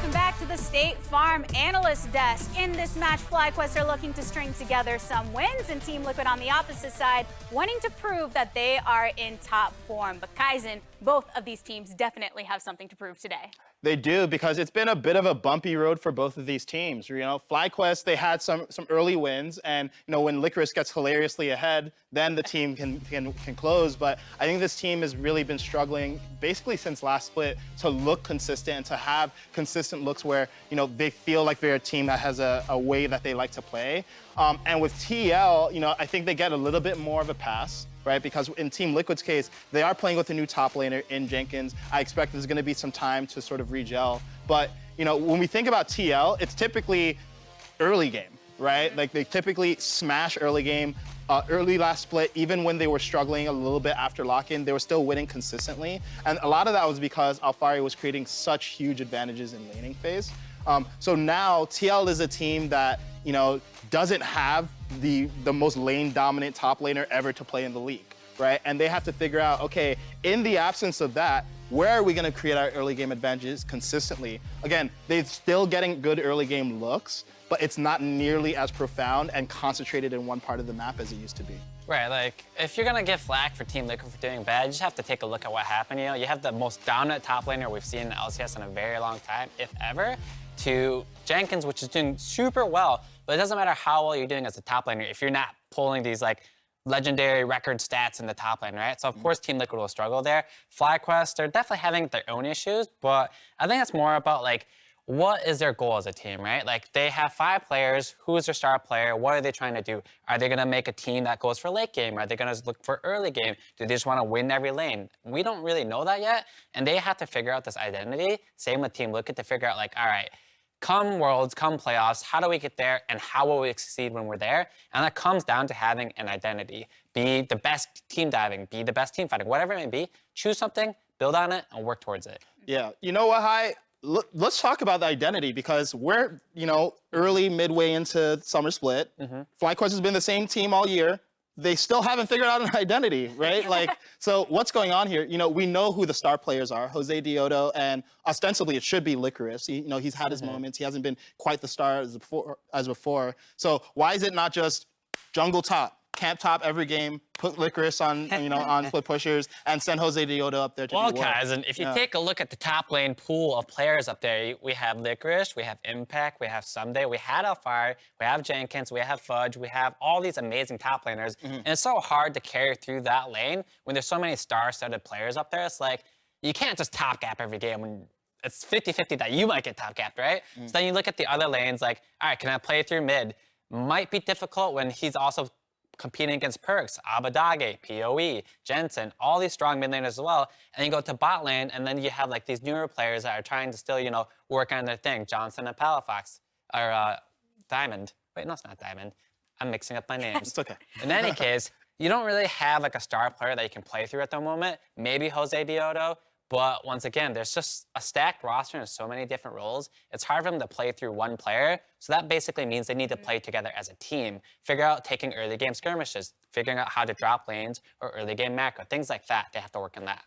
welcome back to the State Farm Analyst Desk. In this match, FlyQuest are looking to string together some wins, and Team Liquid on the opposite side wanting to prove that they are in top form. But Kaizen, both of these teams definitely have something to prove today. They do, because it's been a bit of a bumpy road for both of these teams. You know, FlyQuest, they had some early wins, and you know, when Licorice gets hilariously ahead, then the team can close. But I think this team has really been struggling basically since last split to look consistent and to have consistent looks where, you know, they feel like they're a team that has a way that they like to play. And with TL, you know, I think they get a little bit more of a pass, right? Because in Team Liquid's case, they are playing with a new top laner in Jenkins. I expect there's going to be some time to sort of regel. But, you know, when we think about TL, it's typically early game, right? Like, they typically smash early game. Early last split, even when they were struggling a little bit after lock-in, they were still winning consistently. And a lot of that was because Alphari was creating such huge advantages in laning phase. So now TL is a team that, you know, doesn't have the most lane-dominant top laner ever to play in the league, right? And they have to figure out, okay, in the absence of that, where are we going to create our early game advantages consistently? Again, they're still getting good early game looks, but it's not nearly as profound and concentrated in one part of the map as it used to be. Right, like, if you're gonna get flack for Team Liquid for doing bad, you just have to take a look at what happened. You know, you have the most dominant top laner we've seen in LCS in a very long time, if ever, to Jenkins, which is doing super well, but it doesn't matter how well you're doing as a top laner if you're not pulling these, like, legendary record stats in the top lane, right? So, of course, Team Liquid will struggle there. FlyQuest, they're definitely having their own issues, but I think it's more about, like, what is their goal as a team, right? Like, they have 5 players. Who is their star player? What are they trying to do? Are they going to make a team that goes for late game? Are they going to look for early game? Do they just want to win every lane? We don't really know that yet, and they have to figure out this identity. Same with Team Liquid, to figure out, like, all right, come Worlds, come playoffs, how do we get there, and how will we succeed when we're there? And that comes down to having an identity. Be the best team diving, be the best team fighting, whatever it may be. Choose something, build on it, and work towards it. Yeah, you know what, Hai? Let's talk about the identity, because we're, you know, early, midway into Summer Split. FlyQuest has been the same team all year. They still haven't figured out an identity, right? Like, so what's going on here? You know, we know who the star players are, Jose Diodo, and ostensibly it should be Licorice. You know, he's had his moments. He hasn't been quite the star as before. So why is it not just jungle top, camp top every game, put Licorice on, you know, on split pushers, and send Jose Diodo up there to well, do work? guys, and if you take a look at the top lane pool of players up there, we have Licorice, we have Impact, we have Someday, we had Alphari, we have Jenkins, we have Fudge, we have all these amazing top laners, and it's so hard to carry through that lane when there's so many star-studded players up there. It's like, you can't just top gap every game when it's 50-50 that you might get top gapped, right? So then you look at the other lanes, like, all right, can I play through mid? Might be difficult when he's also competing against Perks, Abadage, PoE, Jensen, all these strong mid laners as well. And you go to bot lane, and then you have like these newer players that are trying to still, you know, work on their thing. Johnson and Palafox, or Diamond. Wait, no, it's not Diamond. I'm mixing up my names. It's okay. In any case, you don't really have like a star player that you can play through at the moment. Maybe Jose Diodo. But once again, there's just a stacked roster and so many different roles. It's hard for them to play through one player. So that basically means they need to play together as a team, figure out taking early game skirmishes, figuring out how to drop lanes or early game macro, things like that. They have to work on that.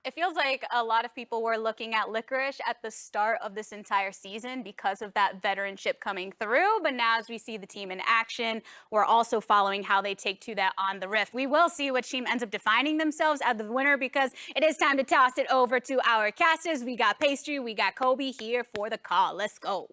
It feels like a lot of people were looking at Licorice at the start of this entire season because of that veteranship coming through. But now as we see the team in action, we're also following how they take to that on the Rift. We will see which team ends up defining themselves as the winner, because it is time to toss it over to our casters. We got Pastry, we got Kobe here for the call. Let's go.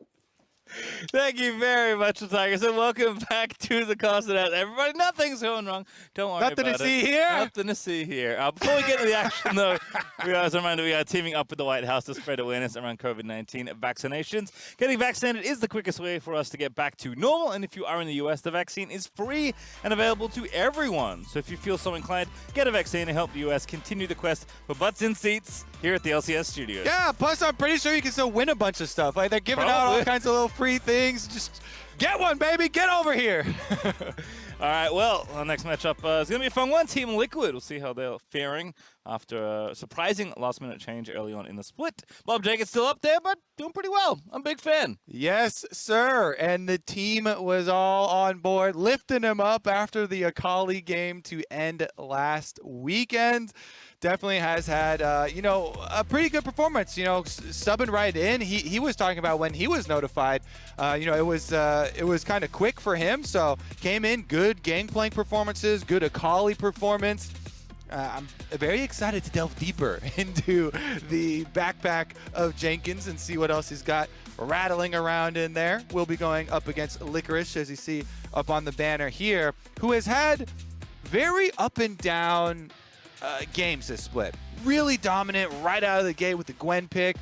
Thank you very much, Tigers, and welcome back to the Constant Out. Everybody, nothing's going wrong. Don't worry Nothing about to see here. Nothing to see here. Before we get into the action, though, as a reminder, we are teaming up with the White House to spread awareness around COVID-19 vaccinations. Getting vaccinated is the quickest way for us to get back to normal, and if you are in the U.S., the vaccine is free and available to everyone. So if you feel so inclined, get a vaccine to help the U.S. continue the quest for butts in seats here at the LCS studios. Yeah, plus I'm pretty sure you can still win a bunch of stuff. Like, they're giving out all kinds of little free things. Just get one, baby. Get over here. All right, well, our next matchup is going to be a fun one. Team Liquid. We'll see how they're faring after a surprising last-minute change early on in the split. Bob Jenkins still up there, but doing pretty well. I'm a big fan. Yes, sir. And the team was all on board, lifting him up after the Akali game to end last weekend. Definitely has had, a pretty good performance, subbing right in. He was talking about when he was notified, it was kind of quick for him. So came in, good Gangplank performances, good Akali performance. I'm very excited to delve deeper into the backpack of Jenkins and see what else he's got rattling around in there. We'll be going up against Licorice, as you see up on the banner here, who has had very up and down games this split. Really dominant right out of the gate with the Gwen pick.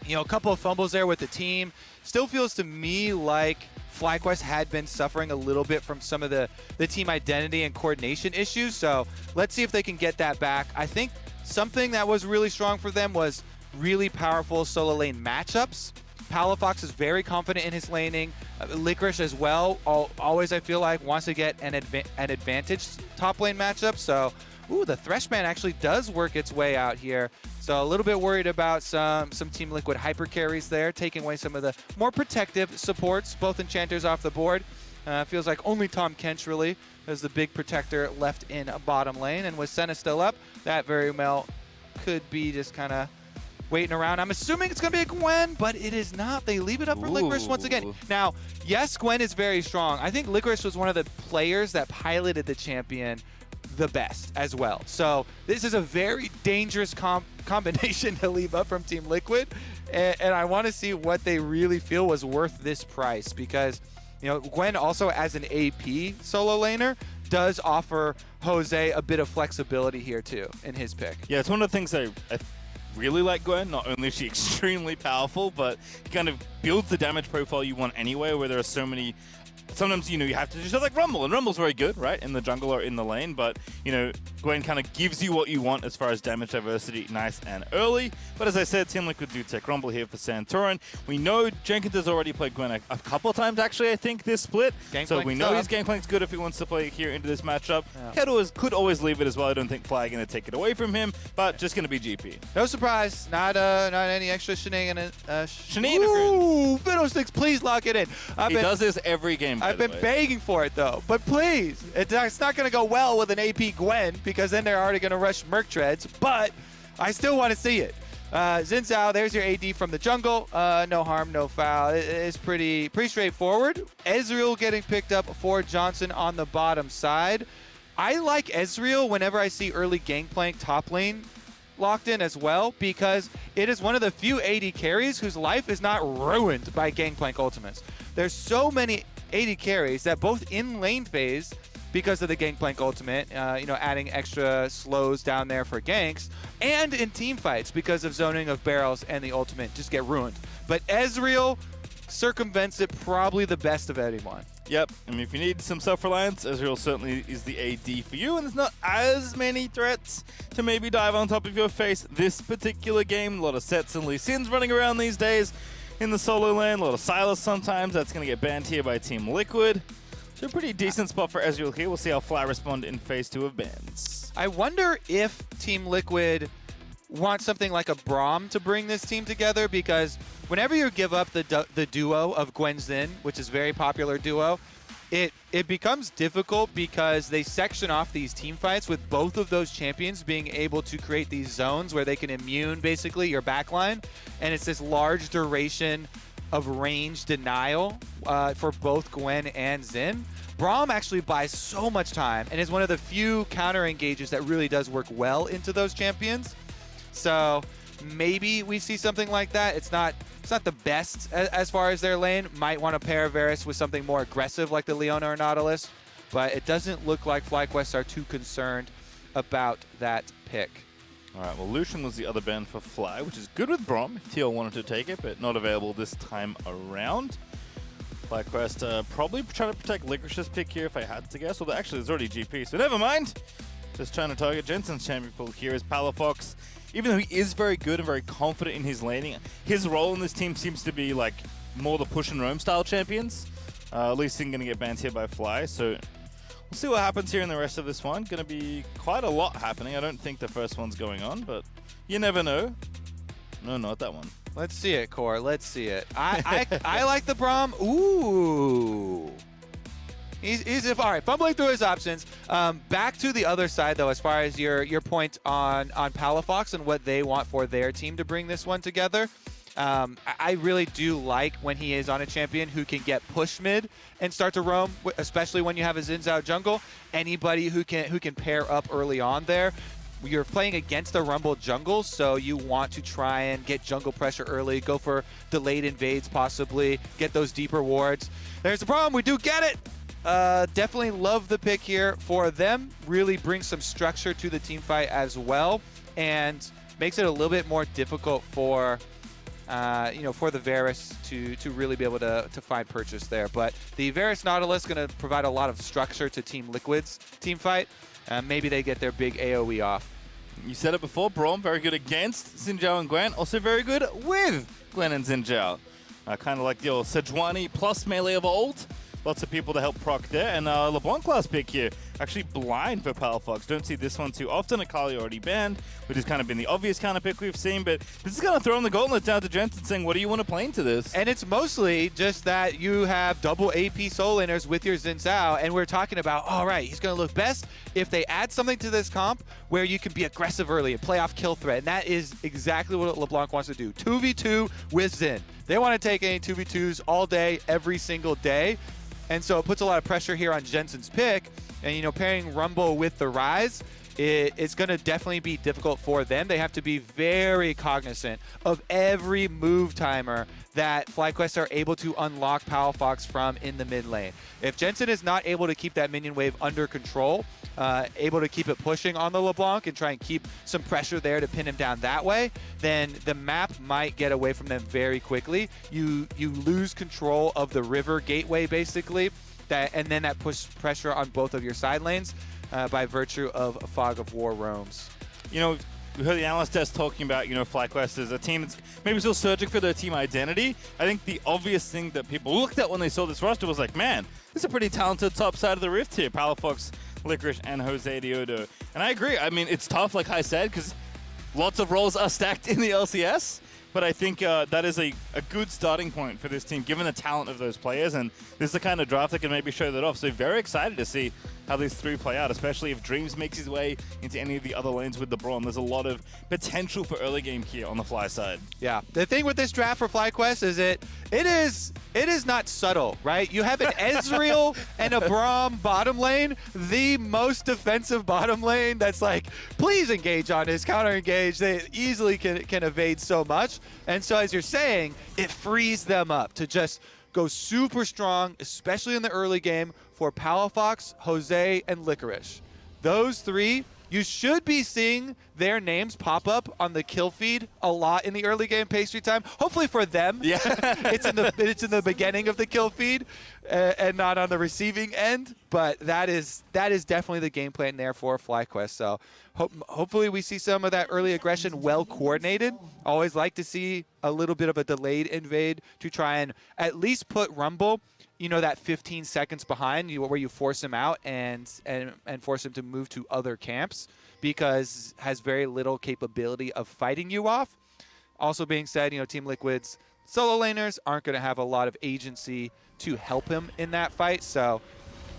A couple of fumbles there with the team. Still feels to me like FlyQuest had been suffering a little bit from some of the team identity and coordination issues. So let's see if they can get that back. I think something that was really strong for them was really powerful solo lane matchups. Palafox is very confident in his laning. Licorice as well. Always, I feel like, wants to get an advantage top lane matchup. So, the Threshman actually does work its way out here. So a little bit worried about some Team Liquid hyper carries there, taking away some of the more protective supports, both enchanters off the board. Feels like only Tom Kench really is the big protector left in a bottom lane. And with Senna still up, that very well could be just kind of waiting around. I'm assuming it's going to be a Gwen, but it is not. They leave it up for Licorice once again. Now, yes, Gwen is very strong. I think Licorice was one of the players that piloted the champion the best as well. So this is a very dangerous combination to leave up from Team Liquid. And I want to see what they really feel was worth this price, because Gwen also as an AP solo laner does offer Jose a bit of flexibility here too in his pick. Yeah, it's one of the things I really like Gwen. Not only is she extremely powerful, but he kind of builds the damage profile you want anyway, where there are so many. Sometimes, you have to do stuff like Rumble, and Rumble's very good, right, in the jungle or in the lane, but, Gwen kind of gives you what you want as far as damage diversity, nice and early. But as I said, Team Liquid do take Rumble here for Santorin. We know Jenkins has already played Gwen a couple of times, actually, I think, this split. So we know his Gangplank's good if he wants to play here into this matchup. Yeah. Could always leave it as well. I don't think Fly going to take it away from him, but just going to be GP. No surprise. Not any extra shenanigans. Shenanigans. Fiddlesticks, please lock it in. He does this every game, I've been begging for it, though. But please, it's not going to go well with an AP Gwen, because then they're already going to rush Merc Treads. But I still want to see it. Xin Zhao, there's your AD from the jungle. No harm, no foul. It's pretty straightforward. Ezreal getting picked up for Johnson on the bottom side. I like Ezreal whenever I see early Gangplank top lane locked in as well, because it is one of the few AD carries whose life is not ruined by Gangplank ultimates. There's so many AD carries that both in lane phase, because of the Gangplank ultimate, adding extra slows down there for ganks, and in team fights because of zoning of barrels and the ultimate just get ruined. But Ezreal circumvents it probably the best of anyone. Yep, I mean, if you need some self-reliance, Ezreal certainly is the AD for you, and there's not as many threats to maybe dive on top of your face this particular game. A lot of Sets and Lee Sins running around these days in the solo lane, a lot of Silas sometimes. That's going to get banned here by Team Liquid. So a pretty decent spot for Ezreal here. We'll see how Fly respond in phase 2 of bans. I wonder if Team Liquid wants something like a Braum to bring this team together, because whenever you give up the duo of Gwen Xin, which is a very popular duo, it becomes difficult because they section off these team fights with both of those champions being able to create these zones where they can immune basically your backline, and it's this large duration of range denial for both Gwen and Xin. Braum actually buys so much time and is one of the few counter engages that really does work well into those champions. So maybe we see something like that. It's not the best as far as their lane. Might want to pair Varus with something more aggressive like the Leona or Nautilus, but it doesn't look like FlyQuest are too concerned about that pick. All right, well, Lucian was the other ban for Fly, which is good with Braum if TL wanted to take it, but not available this time around. FlyQuest probably trying to protect Licorice's pick here if I had to guess. Although actually there's already GP, so never mind. Just trying to target Jensen's champion pool here is Palafox. Even though he is very good and very confident in his laning, his role in this team seems to be like more the push and roam style champions. At least he's going to get banned here by Fly, so We'll see what happens here in the rest of this one. Going to be quite a lot happening. I don't think the first one's going on, but you never know. No, not that one. Let's see it, Core. Let's see it. I like the Braum. Ooh. He's all right, fumbling through his options. Back to the other side, though, as far as your point on Palafox and what they want for their team to bring this one together. I really do like when he is on a champion who can get push mid and start to roam, especially when you have a Xin Zhao jungle. Anybody who can pair up early on there. You're playing against a Rumble jungle, so you want to try and get jungle pressure early, go for delayed invades possibly, get those deeper wards. There's the problem, we do get it! Definitely love the pick here for them. Really brings some structure to the team fight as well, and makes it a little bit more difficult for for the Varus to really be able to find purchase there. But the Varus Nautilus going to provide a lot of structure to Team Liquid's team fight. Maybe they get their big AoE off. You said it before, Braum, very good against Xin Zhao and Gwen, also very good with Gwen and Xin Zhao. Kind of like the old Sejuani plus melee of old. Lots of people to help proc there, and LeBlanc class pick here. Actually blind for Palafox. Don't see this one too often. Akali already banned, which has kind of been the obvious kind of pick we've seen, but this is kind of throwing the gauntlet down to Jensen saying, what do you want to play into this? And it's mostly just that you have double AP soul laners with your Xin Zhao, and we're talking about, all right, he's going to look best if they add something to this comp where you can be aggressive early and play off kill threat, and that is exactly what LeBlanc wants to do. 2v2 with Xin. They want to take any 2v2s all day, every single day. And so it puts a lot of pressure here on Jensen's pick. And, pairing Rumble with the Rise, it's going to definitely be difficult for them. They have to be very cognizant of every move timer that FlyQuest are able to unlock Palafox from in the mid lane. If Jensen is not able to keep that minion wave under control, able to keep it pushing on the LeBlanc and try and keep some pressure there to pin him down that way, then the map might get away from them very quickly. You lose control of the river gateway, basically, and then that puts pressure on both of your side lanes by virtue of Fog of War roams. We heard the analyst desk talking about, FlyQuest as a team that's maybe still searching for their team identity. I think the obvious thing that people looked at when they saw this roster was like, man, this is a pretty talented top side of the rift here. Palafox, Licorice, and Jose Diodo. And I agree. I mean, it's tough, like I said, because lots of roles are stacked in the LCS. But I think that is a good starting point for this team, given the talent of those players. And this is the kind of draft that can maybe show that off. So very excited to see how these three play out, especially if Dreams makes his way into any of the other lanes with the Braum. There's a lot of potential for early game here on the Fly side. Yeah, the thing with this draft for FlyQuest is it is not subtle, right? You have an Ezreal and a Braum bottom lane, the most defensive bottom lane that's like, please engage on his counter engage. They easily can evade so much. And so as you're saying, it frees them up to just go super strong, especially in the early game, for Palafox, Jose, and Licorice. Those three, you should be seeing their names pop up on the kill feed a lot in the early game pastry time. Hopefully for them, yeah, it's in the beginning of the kill feed and not on the receiving end. But that is definitely the game plan there for FlyQuest. So hopefully we see some of that early aggression well coordinated. Always like to see a little bit of a delayed invade to try and at least put Rumble, that 15 seconds behind where you force him out and force him to move to other camps, because has very little capability of fighting you off. Also being said, Team Liquid's solo laners aren't going to have a lot of agency to help him in that fight. So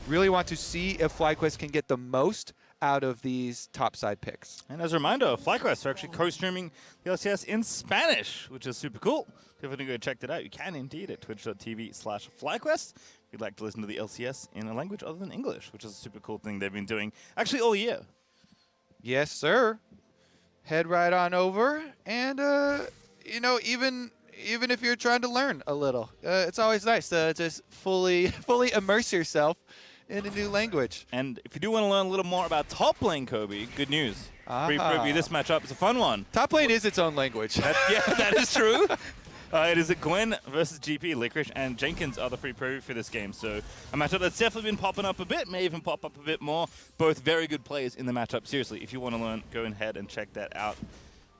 really want to see if FlyQuest can get the most out of these topside picks. And as a reminder, FlyQuest are actually co-streaming the LCS in Spanish, which is super cool. If you want to go check that out, you can indeed at twitch.tv/FlyQuest. If you'd like to listen to the LCS in a language other than English, which is a super cool thing they've been doing actually all year. Yes, sir. Head right on over, and even if you're trying to learn a little, it's always nice to just fully immerse yourself in a new language. And if you do want to learn a little more about top lane, Kobe, good news. Free preview. This matchup is a fun one. Top lane is its own language. That is true. It is Gwen versus GP. Licorice and Jenkins are the free preview for this game. So a matchup that's definitely been popping up a bit, may even pop up a bit more. Both very good players in the matchup. Seriously, if you want to learn, go ahead and check that out.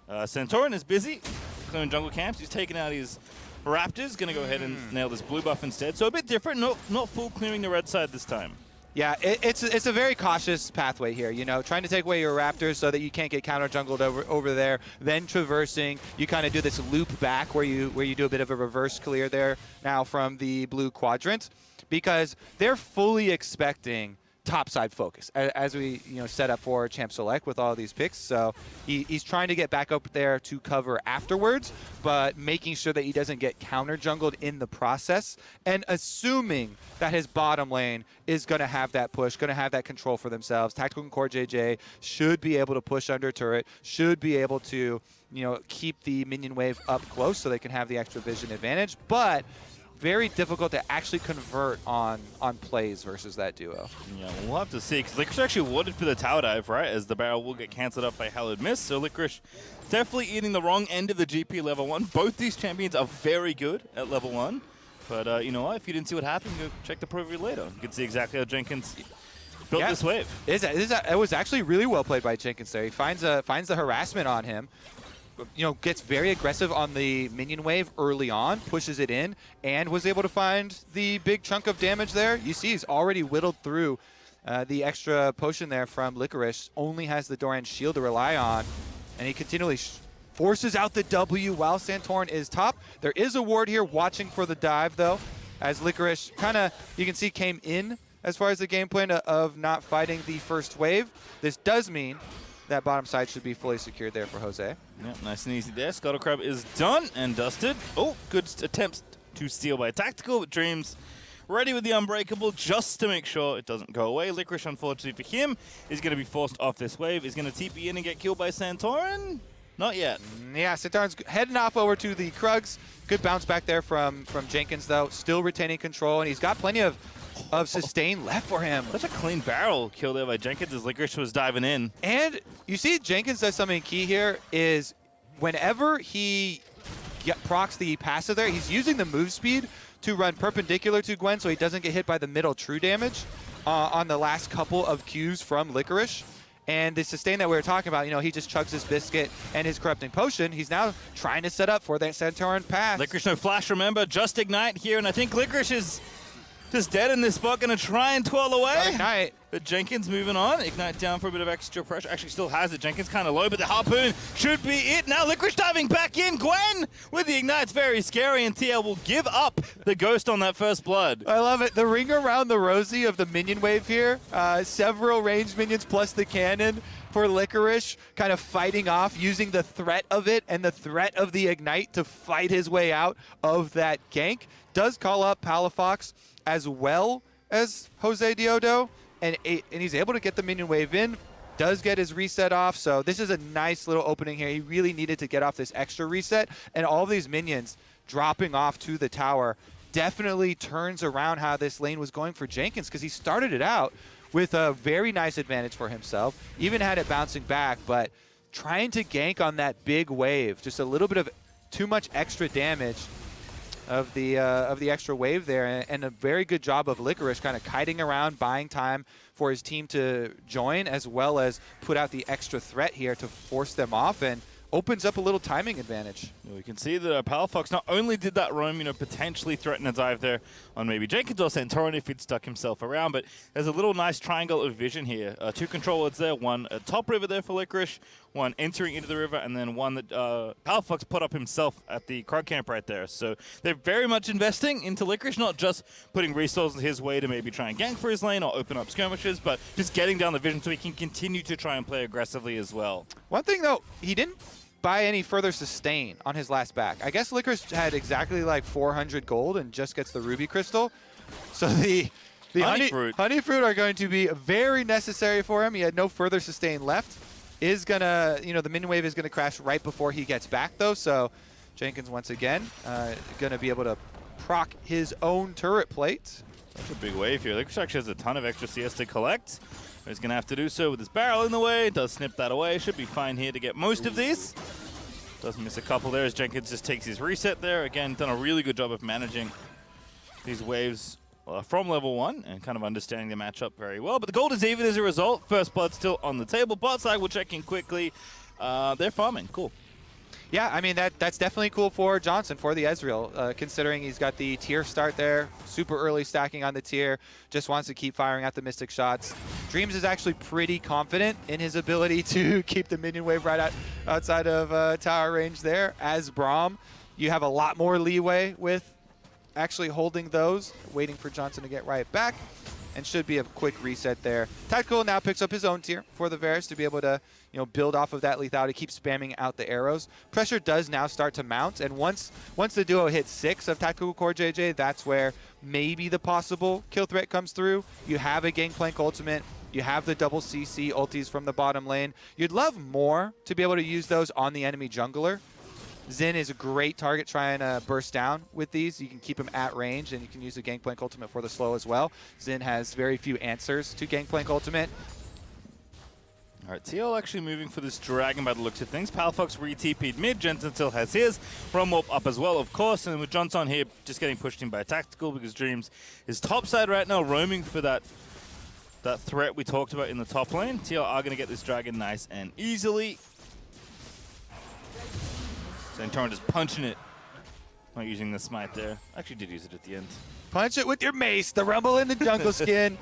Santorin is busy clearing jungle camps. He's taking out his Raptors. Going to go ahead and nail this blue buff instead. So a bit different. Not full clearing the red side this time. Yeah, it's a very cautious pathway here, you know, trying to take away your Raptors so that you can't get counter jungled over there, then traversing. You kind of do this loop back where you do a bit of a reverse clear there now from the blue quadrant, because they're fully expecting topside focus as we set up for Champ Select with all these picks. So he's trying to get back up there to cover afterwards, but making sure that he doesn't get counter jungled in the process, and assuming that his bottom lane is going to have that push, going to have that control for themselves. Tactical and Core JJ should be able to push under turret, should be able to keep the minion wave up close so they can have the extra vision advantage, but very difficult to actually convert on plays versus that duo. Yeah, we'll have to see, because Licorice actually wanted for the tower dive, right, as the barrel will get cancelled up by Hallowed Mist. So Licorice definitely eating the wrong end of the GP level 1. Both these champions are very good at level 1. But you know what, if you didn't see what happened, go check the pro review later. You can see exactly how Jenkins built this wave. It was actually really well played by Jenkins there. He finds the harassment on him, gets very aggressive on the minion wave early on, pushes it in, and was able to find the big chunk of damage there. You see he's already whittled through the extra potion there from Licorice, only has the Doran shield to rely on, and he continually forces out the W while Santorin is top. There is a ward here watching for the dive, though, as Licorice you can see, came in as far as the game plan of not fighting the first wave. This does mean that bottom side should be fully secured there for Jose. Yep, nice and easy there. Scuttle Crab is done and dusted. Oh, good attempts to steal by Tactical, but Dreams ready with the Unbreakable just to make sure it doesn't go away. Licorice, unfortunately for him, is going to be forced off this wave. Is going to TP in and get killed by Santorin? Not yet. Yeah, Santorin's heading off over to the Krugs. Good bounce back there from Jenkins, though. Still retaining control, and he's got plenty of sustain left for him. Such a clean barrel kill there by Jenkins as Licorice was diving in. And you see Jenkins does something key here is whenever he procs the passive there, he's using the move speed to run perpendicular to Gwen so he doesn't get hit by the middle true damage on the last couple of Qs from Licorice. And the sustain that we were talking about, he just chugs his Biscuit and his Corrupting Potion. He's now trying to set up for that Santorin pass. Licorice no flash, remember, just Ignite here, and I think Licorice is just dead in this spot, gonna try and twirl away. Ignite. But Jenkins moving on. Ignite down for a bit of extra pressure. Actually still has it. Jenkins kind of low, but the Harpoon should be it. Now Licorice diving back in. Gwen with the Ignite's very scary, and TL will give up the Ghost on that first blood. I love it. The ring around the Rosie of the minion wave here. Several ranged minions plus the cannon for Licorice, kind of fighting off, using the threat of it and the threat of the Ignite to fight his way out of that gank. Does call up Palafox as well as Jose Diodo, and he's able to get the minion wave in, does get his reset off, so this is a nice little opening here. He really needed to get off this extra reset, and all of these minions dropping off to the tower definitely turns around how this lane was going for Jenkins, because he started it out with a very nice advantage for himself, even had it bouncing back, but trying to gank on that big wave, just a little bit of too much extra damage of the extra wave there, and a very good job of Licorice kind of kiting around, buying time for his team to join, as well as put out the extra threat here to force them off, and opens up a little timing advantage. We can see that Palafox not only did that roam, potentially threaten a dive there on maybe Jenkins or Santorin if he'd stuck himself around, but there's a little nice triangle of vision here. Two control wards there, one at top river there for Licorice, one entering into the river, and then one that Palafox put up himself at the Krug camp right there. So they're very much investing into Licorice, not just putting resources his way to maybe try and gank for his lane or open up skirmishes, but just getting down the vision so he can continue to try and play aggressively as well. One thing, though, he didn't buy any further sustain on his last back. I guess Licorice had exactly like 400 gold and just gets the Ruby Crystal. So the honey fruit are going to be very necessary for him. He had no further sustain left. Is gonna, the minion wave is gonna crash right before he gets back though. So Jenkins once again gonna be able to proc his own turret plate. Such a big wave here. Licorice actually has a ton of extra CS to collect. He's going to have to do so with his barrel in the way. Does snip that away. Should be fine here to get most of these. Does miss a couple there as Jenkins just takes his reset there. Again, done a really good job of managing these waves from level 1 and kind of understanding the matchup very well. But the gold is even as a result. First blood still on the table. Bot side will check in quickly. They're farming. Cool. Yeah, I mean, that's definitely cool for Johnson, for the Ezreal, considering he's got the tier start there, super early stacking on the tier, just wants to keep firing out the Mystic shots. Dreams is actually pretty confident in his ability to keep the minion wave right outside of tower range there. As Braum, you have a lot more leeway with actually holding those, waiting for Johnson to get right back, and should be a quick reset there. Tactical now picks up his own tier for the Varus to be able to, build off of that lethality, keep spamming out the arrows. Pressure does now start to mount, and once the duo hits 6 of Tactical Core JJ, that's where maybe the possible kill threat comes through. You have a Gangplank ultimate, you have the double CC ultis from the bottom lane. You'd love more to be able to use those on the enemy jungler. Xin is a great target trying to burst down with these. You can keep him at range, and you can use the Gangplank ultimate for the slow as well. Xin has very few answers to Gangplank ultimate. All right, TL actually moving for this dragon by the looks of things. Palafox re-TP'd mid, Jensen still has his. Rumwarp up as well, of course, and with Johnson here just getting pushed in by Tactical because Dreams is topside right now, roaming for that threat we talked about in the top lane. TL are going to get this dragon nice and easily. Santorin just punching it. Not using the smite there. Actually did use it at the end. Punch it with your mace. The Rumble in the jungle skin.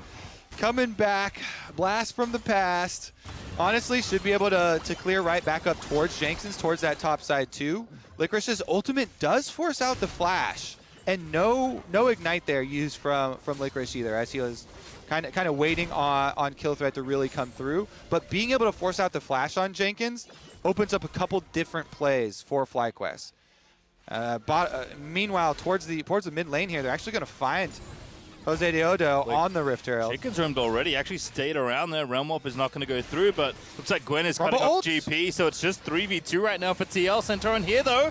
Coming back. Blast from the past. Honestly, should be able to clear right back up towards Jenksons, towards that top side too. Licorice's ultimate does force out the flash. And no ignite there used from Licorice either, as he was kind of waiting on kill threat to really come through. But being able to force out the flash on Jenkins opens up a couple different plays for FlyQuest. Meanwhile, towards the mid lane here, they're actually going to find Jose Deodo on the Rift Herald. Jenkins roamed already, actually stayed around there. Realm Warp is not going to go through, but looks like Gwen is cutting up GP, so it's just 3v2 right now for TL. Santorin here, though.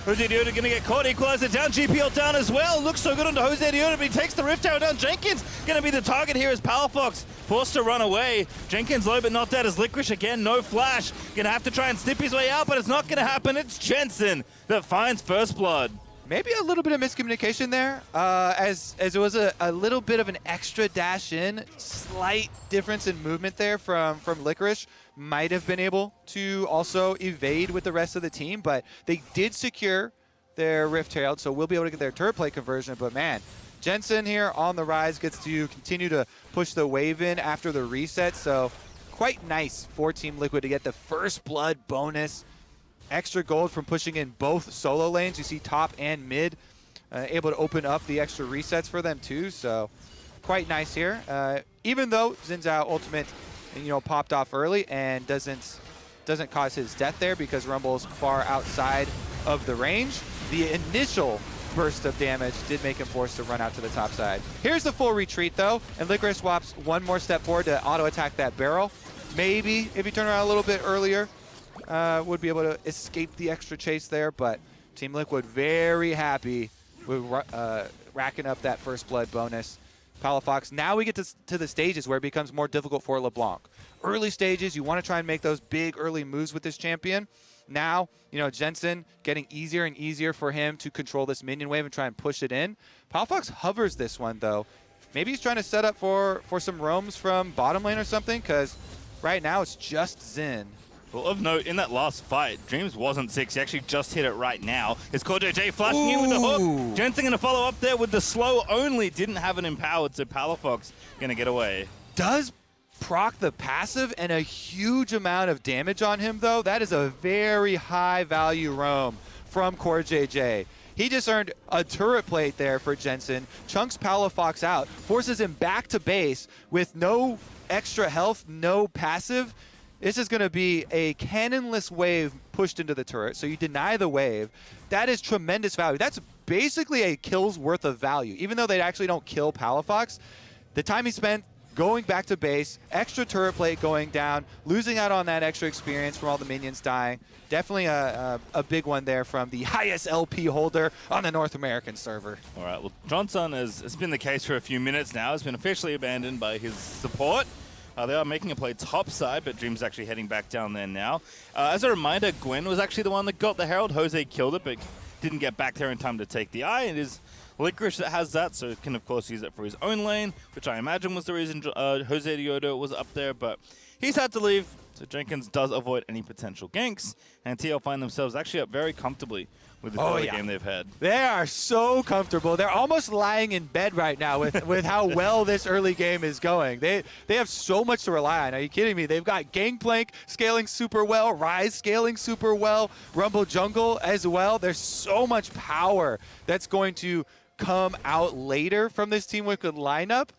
Jose Deodo going to get caught, equalizer down, GPL down as well. Looks so good onto Jose Deodo, but he takes the Rift Tower down. Jenkins going to be the target here as Palafox forced to run away. Jenkins low, but not dead as Licorice again, no flash. Going to have to try and snip his way out, but it's not going to happen. It's Jensen that finds first blood. Maybe a little bit of miscommunication there, as it was a little bit of an extra dash in. Slight difference in movement there from Licorice. Might have been able to also evade with the rest of the team, but they did secure their Rift Herald, so we'll be able to get their turret play conversion. But man, Jensen here on the rise gets to continue to push the wave in after the reset, so quite nice for Team Liquid to get the first blood bonus. Extra gold from pushing in both solo lanes. You see top and mid able to open up the extra resets for them too, so quite nice here. Even though Xin Zhao ultimate popped off early and doesn't cause his death there because Rumble's far outside of the range, the initial burst of damage did make him forced to run out to the top side. Here's the full retreat though, and Licorice swaps one more step forward to auto attack that barrel. Maybe if you turn around a little bit earlier, would be able to escape the extra chase there, but Team Liquid very happy with racking up that first blood bonus. Palafox, now we get to the stages where it becomes more difficult for LeBlanc. Early stages, you want to try and make those big early moves with this champion. Now, Jensen getting easier and easier for him to control this minion wave and try and push it in. Palafox hovers this one though. Maybe he's trying to set up for some roams from bottom lane or something, because right now it's just Xin. Well, of note, in that last fight, Dreams wasn't 6. He actually just hit it right now. It's Core JJ flashing in with the hook. Jensen going to follow up there with the slow only. Didn't have it empowered, so Palafox going to get away. Does proc the passive and a huge amount of damage on him, though. That is a very high value roam from Core JJ. He just earned a turret plate there for Jensen, chunks Palafox out, forces him back to base with no extra health, no passive. This is going to be a cannonless wave pushed into the turret, so you deny the wave. That is tremendous value. That's basically a kill's worth of value. Even though they actually don't kill Palafox, the time he spent going back to base, extra turret plate going down, losing out on that extra experience from all the minions dying. Definitely a big one there from the highest LP holder on the North American server. All right, well, Johnson has been the case for a few minutes now. Has been officially abandoned by his support. They are making a play topside, but Dream's actually heading back down there now. As a reminder, Gwen was actually the one that got the Herald. Jose killed it, but didn't get back there in time to take the eye. It is Licorice that has that, so can of course use it for his own lane, which I imagine was the reason Jose Deodo was up there, but he's had to leave. So Jenkins does avoid any potential ganks, and TL find themselves actually up very comfortably with the early game they've had. They are so comfortable. They're almost lying in bed right now with how well this early game is going. They have so much to rely on. Are you kidding me? They've got Gangplank scaling super well, Ryze scaling super well, Rumble Jungle as well. There's so much power that's going to come out later from this Team Liquid lineup,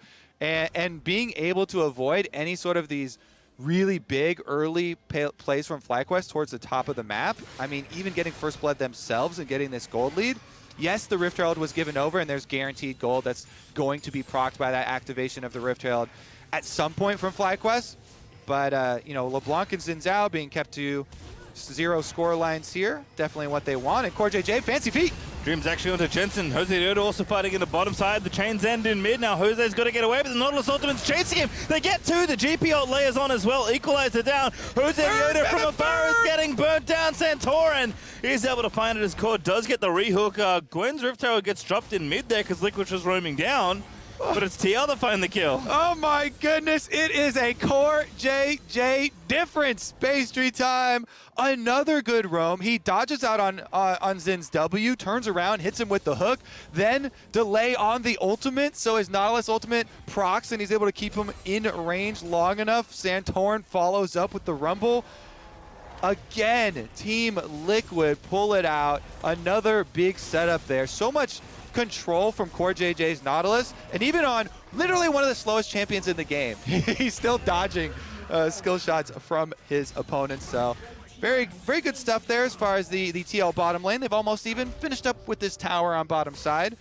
and being able to avoid any sort of these really big early plays from FlyQuest towards the top of the map. I mean, even getting first blood themselves and getting this gold lead. Yes, the Rift Herald was given over, and there's guaranteed gold that's going to be procced by that activation of the Rift Herald at some point from FlyQuest. But, you know, LeBlanc and Xin Zhao being kept to 0 score lines here. Definitely what they want. And CoreJJ, fancy feet. Dreams actually onto Jensen. Jose Yoda also fighting in the bottom side. The chains end in mid. Now Jose's got to get away, but the Nautilus Ultimate's chasing him. They get to the GP ult layers on as well. Equalizer down. Jose Yoda from afar is getting burnt down. Santorin is able to find it as Core does get the rehook. Gwen's Rift Tower gets dropped in mid there because Liquid was roaming down. But it's TL to find the kill. Oh my goodness, it is a CoreJJ difference. Pastry time, another good roam. He dodges out on Zin's W, turns around, hits him with the hook, then delay on the ultimate, so his Nautilus ultimate procs and he's able to keep him in range long enough. Santorin follows up with the Rumble. Again, Team Liquid pull it out. Another big setup there. So much control from CoreJJ's Nautilus, and even on literally one of the slowest champions in the game, he's still dodging skill shots from his opponents. So very, very good stuff there as far as the TL bottom lane. They've almost even finished up with this tower on bottom side.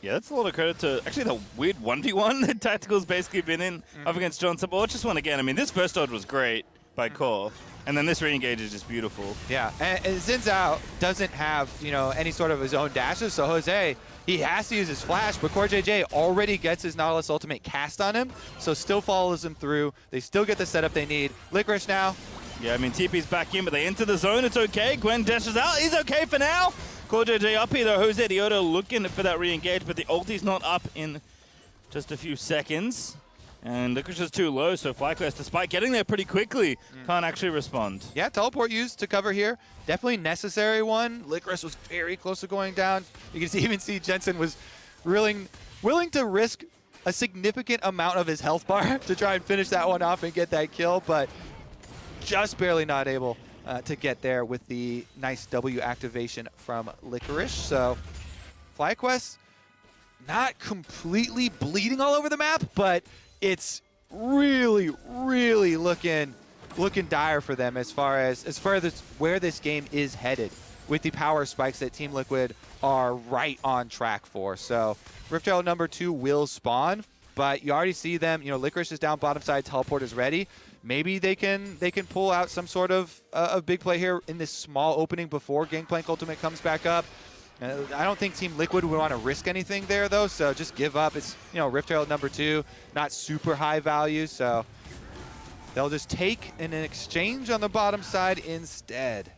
Yeah, that's a lot of credit to actually the weird 1v1 that Tactical's basically been in up against Johnson. But just one again, I mean, this first dodge was great by Core. And then this re-engage is just beautiful. Yeah, and Xin Zhao doesn't have, you know, any sort of his own dashes, so Jose, he has to use his flash, but CoreJJ already gets his Nautilus ultimate cast on him, so still follows him through. They still get the setup they need. Licorice now. Yeah, I mean, TP's back in, but they enter the zone. It's okay. Gwen dashes out. He's okay for now. CoreJJ up here, though. Jose Yoda looking for that re-engage, but the ulti's not up in just a few seconds. And Licorice is too low, so FlyQuest, despite getting there pretty quickly, can't actually respond. Yeah, teleport used to cover here. Definitely necessary one. Licorice was very close to going down. You can even see Jensen was willing to risk a significant amount of his health bar to try and finish that one off and get that kill, but just barely not able to get there with the nice W activation from Licorice. So FlyQuest not completely bleeding all over the map, but it's really, really looking dire for them as far as where this game is headed with the power spikes that Team Liquid are right on track for. So Rift Herald number 2 will spawn, but you already see them. You know, Licorice is down bottom side, teleport is ready. Maybe they can pull out some sort of a big play here in this small opening before Gangplank ultimate comes back up. I don't think Team Liquid would want to risk anything there, though, so just give up. It's, you know, Rift Herald number 2, not super high value, so they'll just take an exchange on the bottom side instead.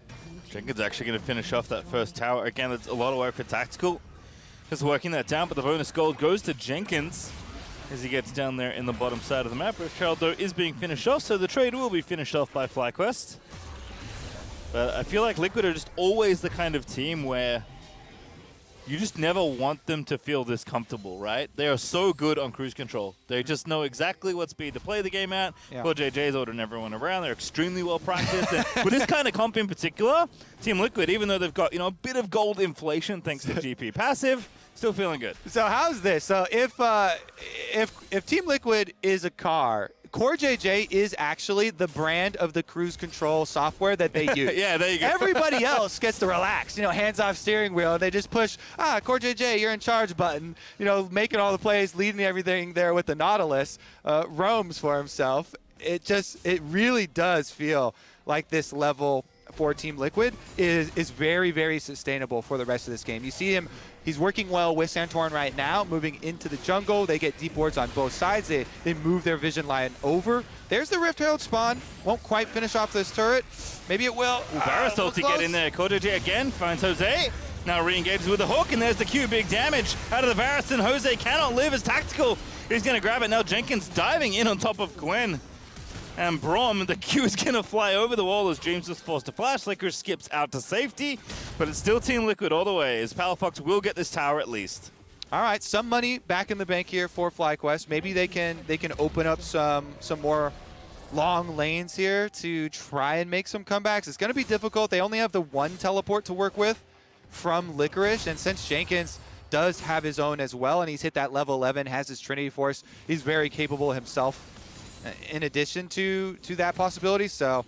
Jenkins actually going to finish off that first tower. Again, it's a lot of work for Tactical. Just working that down, but the bonus gold goes to Jenkins as he gets down there in the bottom side of the map. Rift Herald, though, is being finished off, so the trade will be finished off by FlyQuest. But I feel like Liquid are just always the kind of team where you just never want them to feel this comfortable, right? They are so good on cruise control. They just know exactly what speed to play the game at. Yeah. Well, JJ's ordering everyone around. They're extremely well practiced. And with this kind of comp in particular, Team Liquid, even though they've got, you know, a bit of gold inflation thanks to GP passive, still feeling good. So how's this? So if Team Liquid is a car, CoreJJ is actually the brand of the cruise control software that they use. Yeah, there you go. Everybody else gets to relax, you know, hands-off steering wheel. They just push, CoreJJ, you're in charge button, you know, making all the plays, leading everything there with the Nautilus, roams for himself. It really does feel like this level for Team Liquid is very, very sustainable for the rest of this game. You see him, he's working well with Santorin right now, moving into the jungle. They get deep wards on both sides. They move their vision line over. There's the Rift Herald spawn. Won't quite finish off this turret. Maybe it will. Varus ult to get in there. CoreJJ again finds Jose. Now re-engages with the hook, and there's the Q. Big damage out of the Varus, and Jose cannot live as Tactical. He's going to grab it now. Jenkins diving in on top of Gwen. And Brom, the Q is going to fly over the wall as Dreams is forced to flash. Licorice skips out to safety, but it's still Team Liquid all the way, as Palafox will get this tower at least. All right, some money back in the bank here for FlyQuest. Maybe they can open up some more long lanes here to try and make some comebacks. It's going to be difficult. They only have the one teleport to work with from Licorice, and since Jenkins does have his own as well, and he's hit that level 11, has his Trinity Force, he's very capable himself in addition to that possibility. So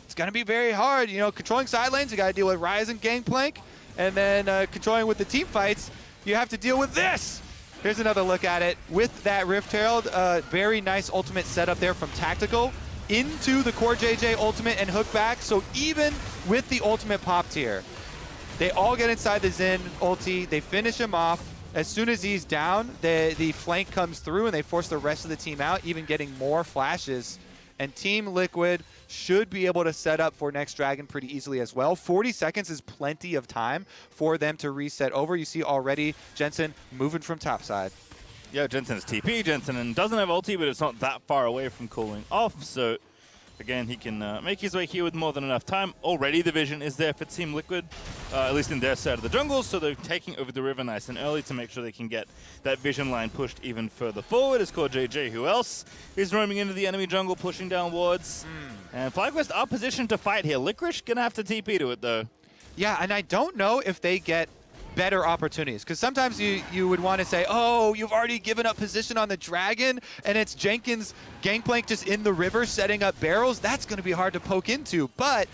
it's going to be very hard. You know, controlling side lanes, you got to deal with Ryze and Gangplank, and then controlling with the team fights, you have to deal with this. Here's another look at it with that Rift Herald. Very nice ultimate setup there from Tactical into the Core JJ ultimate and hook back. So even with the ultimate popped here, they all get inside the Zen ulti, they finish him off. As soon as he's down, the flank comes through and they force the rest of the team out, even getting more flashes. And Team Liquid should be able to set up for next Dragon pretty easily as well. 40 seconds is plenty of time for them to reset over. You see already Jensen moving from topside. Yeah, Jensen's TP. Jensen doesn't have ulti, but it's not that far away from cooling off. So again, he can make his way here with more than enough time. Already the vision is there for Team Liquid, at least in their side of the jungle, so they're taking over the river nice and early to make sure they can get that vision line pushed even further forward. It's called JJ, who else is roaming into the enemy jungle, pushing down wards. And FlyQuest are positioned to fight here. Licorice gonna have to TP to it, though. Yeah, and I don't know if they get better opportunities, because sometimes you would want to say, oh, you've already given up position on the Dragon, and it's Jenkins Gangplank just in the river setting up barrels. That's going to be hard to poke into, but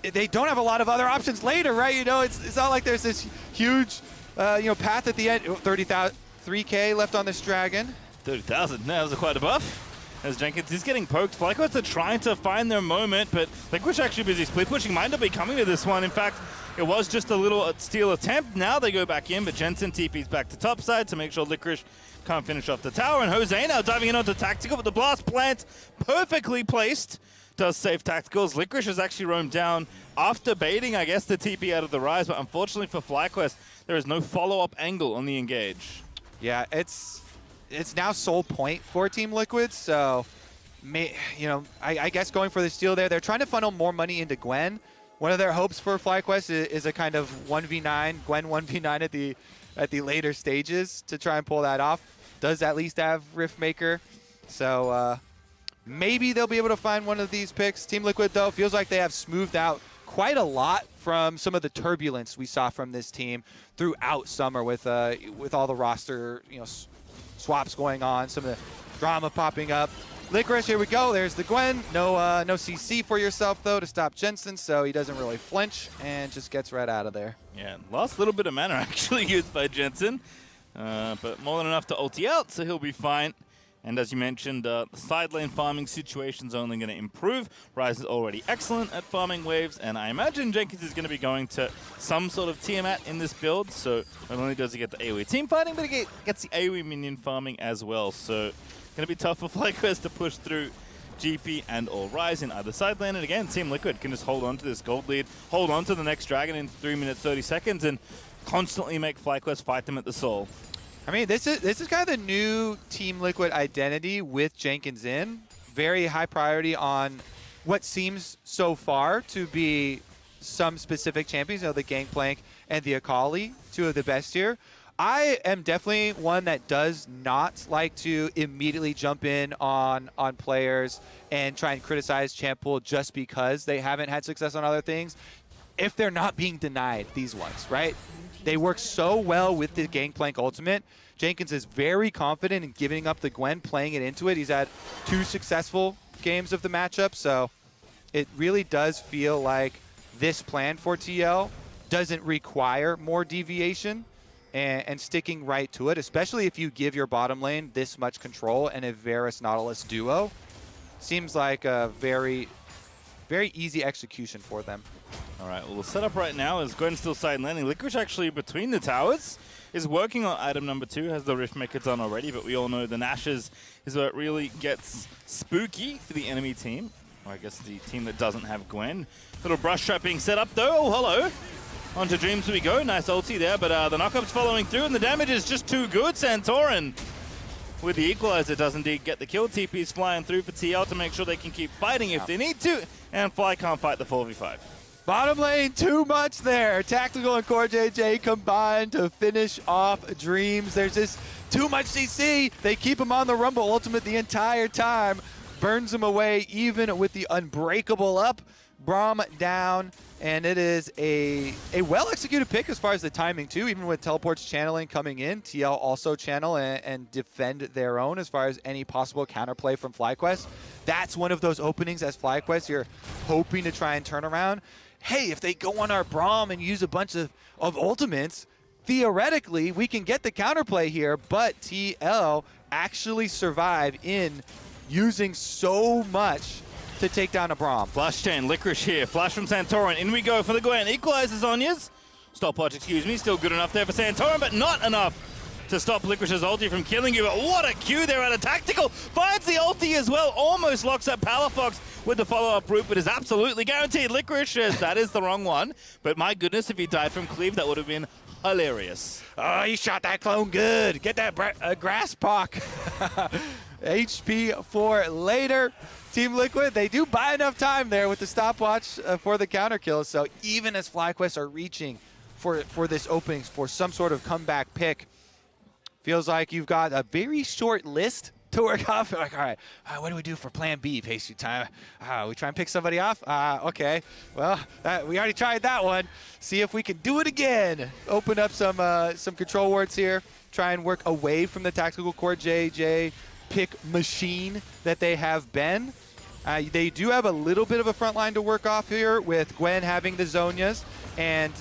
they don't have a lot of other options later, right? You know, it's not like there's this huge path at the end. 30,000, 3K left on this Dragon. 30,000, that was quite a buff. As Jenkins is getting poked. FlyQuest are trying to find their moment, but Licorice actually busy split pushing. Might not be coming to this one. In fact, it was just a little steal attempt. Now they go back in, but Jensen TP's back to topside to make sure Licorice can't finish off the tower. And Jose now diving in onto Tactical, but the blast plant perfectly placed does save Tacticals. Licorice has actually roamed down after baiting, I guess, the TP out of the Ryze, but unfortunately for FlyQuest, there is no follow-up angle on the engage. Yeah, it's now sole point for Team Liquid, so I guess going for the steal there. They're trying to funnel more money into Gwen. One of their hopes for FlyQuest is a kind of 1v9, Gwen 1v9 at the later stages to try and pull that off. Does at least have Riftmaker, so maybe they'll be able to find one of these picks. Team Liquid, though, feels like they have smoothed out quite a lot from some of the turbulence we saw from this team throughout summer with all the roster swaps going on, some of the drama popping up. Licorice, here we go. There's the Gwen. No CC for yourself, though, to stop Jensen, so he doesn't really flinch and just gets right out of there. Yeah, last little bit of mana actually used by Jensen, but more than enough to ulti out, so he'll be fine. And as you mentioned, the side lane farming situation's only going to improve. Ryze is already excellent at farming waves, and I imagine Jenkins is going to be going to some sort of Tiamat in this build, so not only does he get the AoE team fighting, but he gets the AoE minion farming as well. So going to be tough for FlyQuest to push through GP and or Ryze in either side lane. And again, Team Liquid can just hold on to this gold lead, hold on to the next Dragon in 3 minutes 30 seconds, and constantly make FlyQuest fight them at the soul. I mean, this is kind of the new Team Liquid identity with Jenkins in. Very high priority on what seems so far to be some specific champions, the Gangplank and the Akali, two of the best here. I am definitely one that does not like to immediately jump in on players and try and criticize champ pool just because they haven't had success on other things, if they're not being denied these ones, right? They work so well with the Gangplank ultimate. Jenkins is very confident in giving up the Gwen, playing it into it. He's had 2 successful games of the matchup, so it really does feel like this plan for TL doesn't require more deviation and sticking right to it, especially if you give your bottom lane this much control and a Varus Nautilus duo. Seems like a very, very easy execution for them. All right, well, the setup right now is Gwen still side landing. Licorice actually between the towers is working on item number 2, has the Riftmaker done already, but we all know the Nashes is where it really gets spooky for the enemy team. Or I guess the team that doesn't have Gwen. Little brush trap being set up though. Oh, hello. Onto Dreams we go. Nice ulti there, but the knockup's following through and the damage is just too good. Santorin with the equalizer does indeed get the kill. TP's flying through for TL to make sure they can keep fighting if they need to, and Fly can't fight the 4v5. Bottom lane, too much there. Tactical and Core JJ combined to finish off Dreams. There's just too much CC. They keep him on the Rumble Ultimate the entire time. Burns him away even with the Unbreakable up. Braum down, and it is a well-executed pick as far as the timing, too, even with teleports channeling coming in. TL also channel and defend their own as far as any possible counterplay from FlyQuest. That's one of those openings as FlyQuest you're hoping to try and turn around. Hey, if they go on our Braum and use a bunch of ultimates, theoretically, we can get the counterplay here, but TL actually survive in using so much to take down a Braum. Flash chain, Licorice here. Flash from Santorin. In we go for the Gwen. Equalizes Onya's. Stopwatch, excuse me. Still good enough there for Santorin, but not enough to stop Licorice's ulti from killing you. But what a Q there out of Tactical. Finds the ulti as well. Almost locks up Palafox with the follow-up route, but is absolutely guaranteed. Licorice, that is the wrong one. But my goodness, if he died from Cleave, that would have been hilarious. Oh, he shot that clone good. Get that grass pock. HP for later. Team Liquid, they do buy enough time there with the stopwatch for the counter kill. So even as FlyQuest are reaching for this openings for some sort of comeback pick, feels like you've got a very short list to work off. Like, all right, what do we do for plan B, Pasty time? We try and pick somebody off? Okay, well, we already tried that one. See if we can do it again. Open up some control wards here. Try and work away from the Tactical Core JJ pick machine that they have been. They do have a little bit of a front line to work off here with Gwen having the Zonias and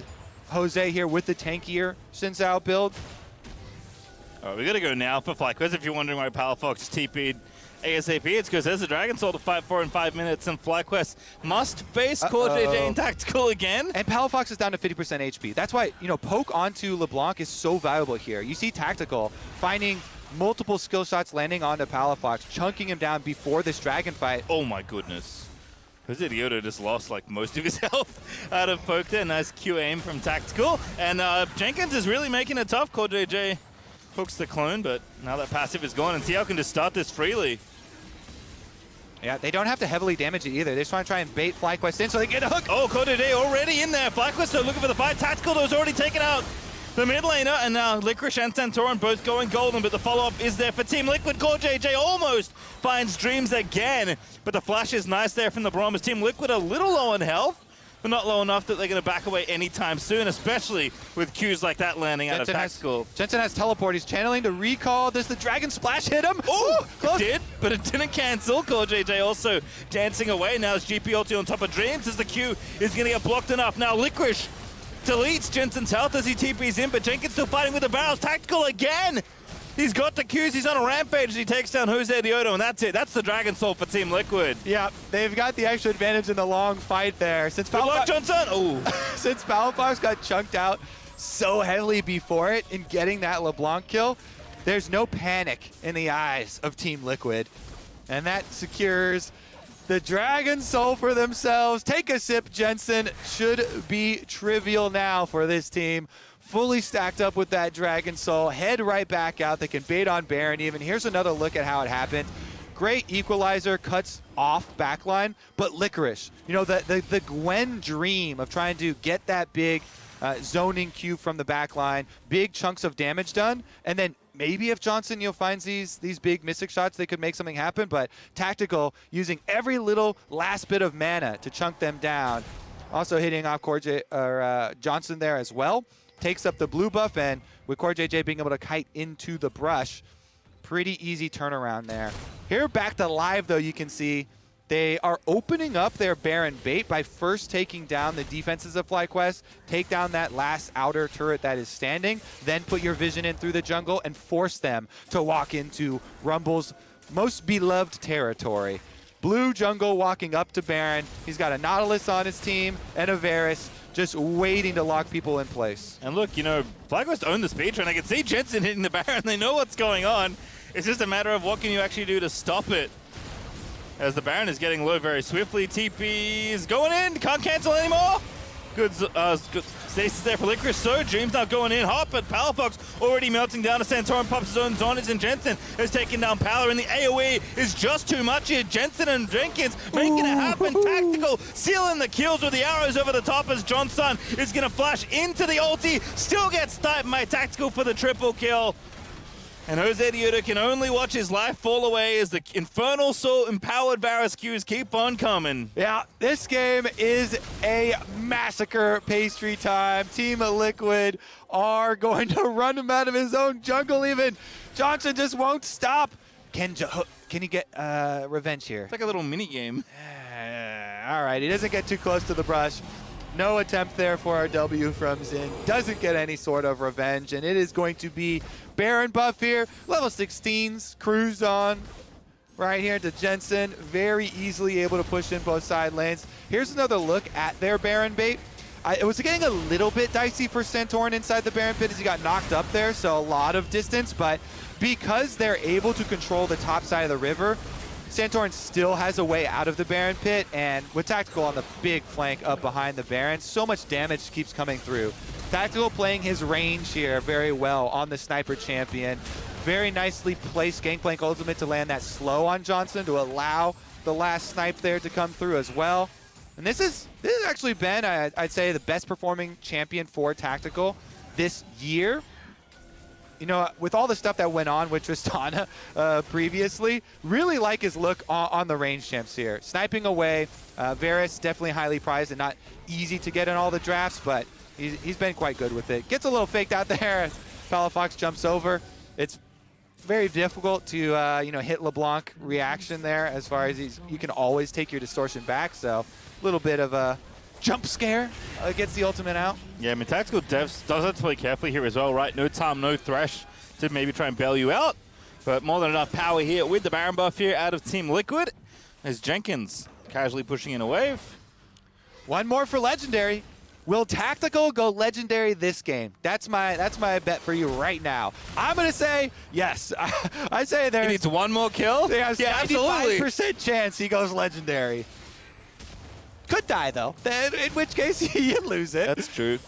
Jose here with the tankier Xin Zhao build. All right, we got to go now for FlyQuest. If you're wondering why Palafox TP'd ASAP, it's because there's a Dragon Soul to fight for in 5 minutes, and FlyQuest must face Core JJ and Tactical again. And Palafox is down to 50% HP. That's why, poke onto LeBlanc is so valuable here. You see Tactical finding multiple skill shots landing onto Palafox, chunking him down before this dragon fight. Oh my goodness. Jose Diodo just lost like most of his health out of poke there. Nice Q aim from Tactical. And Jenkins is really making it tough. Core JJ hooks the clone, but now that passive is gone, and TL can just start this freely. Yeah, they don't have to heavily damage it either. They just want to try and bait FlyQuest in so they get a hook. Oh, Core JJ already in there. FlyQuest are looking for the fight. Tactical though is already taken out the mid laner, and now Licorice and Santorin both going golden, but the follow-up is there for Team Liquid. Core JJ almost finds Dreams again, but the flash is nice there from the Braum as Team Liquid a little low in health, but not low enough that they're going to back away anytime soon, especially with Qs like that landing out of Tactical. Jensen has teleport. He's channeling to recall. Does the Dragon Splash hit him? Oh, it did, but it didn't cancel. Core JJ also dancing away. Now it's GP ulti on top of Dreams as the Q is going to get blocked enough. Now Licorice deletes Jensen's health as he TP's in, but Jenkins still fighting with the barrels. Tactical again! He's got the Qs, he's on a rampage as he takes down Jose Diodo, and that's it. That's the Dragon Soul for Team Liquid. Yeah, they've got the extra advantage in the long fight there. Since Good luck, Johnson! Oh. Since Palafox got chunked out so heavily before it in getting that LeBlanc kill, there's no panic in the eyes of Team Liquid. And that secures the Dragon Soul for themselves. Take a sip, Jensen. Should be trivial now for this team. Fully stacked up with that Dragon Soul. Head right back out. They can bait on Baron even. Here's another look at how it happened. Great equalizer, cuts off backline, but Licorice. The Gwen dream of trying to get that big zoning Q from the backline, big chunks of damage done, and then maybe if Johnson finds these big mystic shots, they could make something happen, but Tactical using every little last bit of mana to chunk them down. Also hitting off Johnson there as well. Takes up the blue buff, and with Core JJ being able to kite into the brush, pretty easy turnaround there. Here back to live though, you can see they are opening up their Baron bait by first taking down the defenses of FlyQuest, take down that last outer turret that is standing, then put your vision in through the jungle and force them to walk into Rumble's most beloved territory. Blue jungle walking up to Baron. He's got a Nautilus on his team and a Varus just waiting to lock people in place. And look, FlyQuest own the speed train. I can see Jensen hitting the Baron. They know what's going on. It's just a matter of what can you actually do to stop it. As the Baron is getting low very swiftly. TP is going in. Can't cancel anymore. good stasis there for Licorice. So Dream's now going in hot, but Palafox already melting down. A Santorin pops his own Zonage, and Jensen has taken down Pala, and the AoE is just too much here. Jensen and Jenkins making it happen. Tactical sealing the kills with the arrows over the top as Johnson is going to flash into the ulti. Still gets sniped by Tactical for the triple kill. And Jose Diudo can only watch his life fall away as the Infernal Soul-empowered Varus Qs keep on coming. Yeah, this game is a massacre pastry time. Team Liquid are going to run him out of his own jungle even. Johnson just won't stop. Can he get revenge here? It's like a little mini game. All right, he doesn't get too close to the brush. No attempt there for our W from Xin. Doesn't get any sort of revenge, and it is going to be Baron buff here. Level 16s, cruise on right here to Jensen. Very easily able to push in both side lanes. Here's another look at their Baron bait. It was getting a little bit dicey for Santorin inside the Baron pit as he got knocked up there, so a lot of distance, but because they're able to control the top side of the river, Santorin still has a way out of the Baron pit, and with Tactical on the big flank up behind the Baron, so much damage keeps coming through. Tactical playing his range here very well on the Sniper Champion. Very nicely placed Gangplank ultimate to land that slow on Johnson to allow the last snipe there to come through as well. And this has actually been, I'd say, the best performing champion for Tactical this year. You know, with all the stuff that went on with Tristana previously, really like his look on the range champs here. Sniping away, Varus definitely highly prized and not easy to get in all the drafts, but he's been quite good with it. Gets a little faked out there as Palafox jumps over. It's very difficult to you know, hit LeBlanc reaction there as far as you can always take your distortion back, so a little bit of a jump scare gets the ultimate out. Yeah, I mean, Tactical does have to play carefully here as well, right? No time, no Thresh to maybe try and bail you out, but more than enough power here with the Baron buff here out of Team Liquid as Jenkins casually pushing in a wave. One more for Legendary. Will Tactical go Legendary this game? That's my bet for you right now. I'm going to say yes. I say He needs one more kill? There's Yeah, absolutely. 95% chance he goes Legendary. Could die, though, in which case you lose it. That's true.